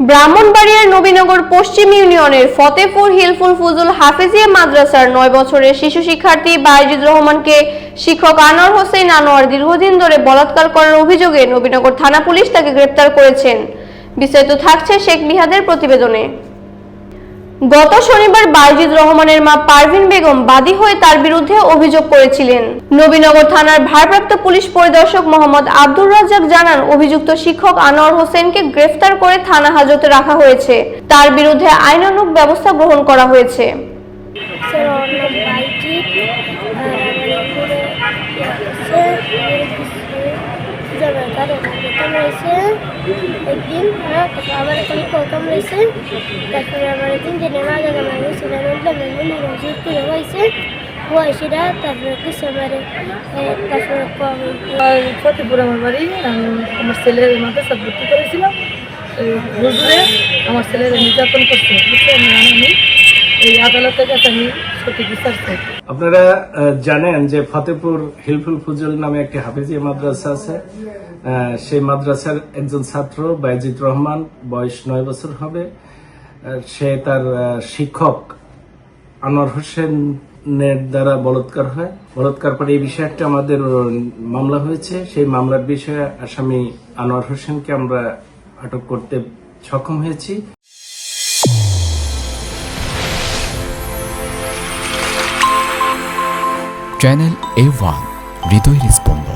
ব্রাহ্মণবাড়িয়ার নবীনগর পশ্চিম ইউনিয়নের ফতেপুর হিলফুল ফুজুল হাফেজিয়া মাদ্রাসার 9 বছরের শিশু শিক্ষার্থী বাইজিদ রহমানকে শিক্ষক আনোয়ার হোসেন আনোয়ার দীর্ঘদিন ধরে বলাৎকার করার অভিযোগে নবীনগর থানা পুলিশ তাকে গ্রেপ্তার করেছেন। বিস্তারিত থাকছে শেখ মিহাদের প্রতিবেদনে। গত শনিবার বাইজিদ রহমানের মা পারভিন বেগম বাদী হয়ে তার বিরুদ্ধে অভিযোগ করেছিলেন। নবীনগর থানার ভারপ্রাপ্ত পুলিশ পরিদর্শক মোহাম্মদ আব্দুর রাজ্জাক জানান, অভিযুক্ত শিক্ষক আনোয়ার হোসেনকে গ্রেফতার করে থানা হাজতে রাখা হয়েছে। তার বিরুদ্ধে আইনানুগ ব্যবস্থা গ্রহণ করা হয়েছে। একদিন আবার কামড়েছে, তারপরে আবার 3 দিনের মাঝে কামড়েছে, হয়েছে সেটা তারপরে কিছু আবারে তারপরে ফতেপুর আমার বাড়ি। আমি আমার ছেলের মাদ্রাসা ভর্তি করেছিলাম। হুজুরে আমার ছেলের নির্যাতন করছে, আমি এই আদালতের কাছে আমি সঠিক বিচার চাই। আপনারা জানেন যে ফতেপুর হিলফুল ফুজুল নামে একটি হাফেজিয়া মাদ্রাসা আছে। সেই মাদ্রাসার একজন ছাত্র বাইজিদ রহমান, বয়স 9 বছর হবে। সে তার শিক্ষক আনোয়ার হোসেনের দ্বারা বলাৎকার হয়। বলাৎকার পরে এই বিষয়ে একটা আমাদের মামলা হয়েছে। সেই মামলার বিষয়ে আসামি আনোয়ার হোসেনকে আমরা আটক করতে সক্ষম হয়েছি। চ্যানেল A1 হৃদয়ের স্পন্দন।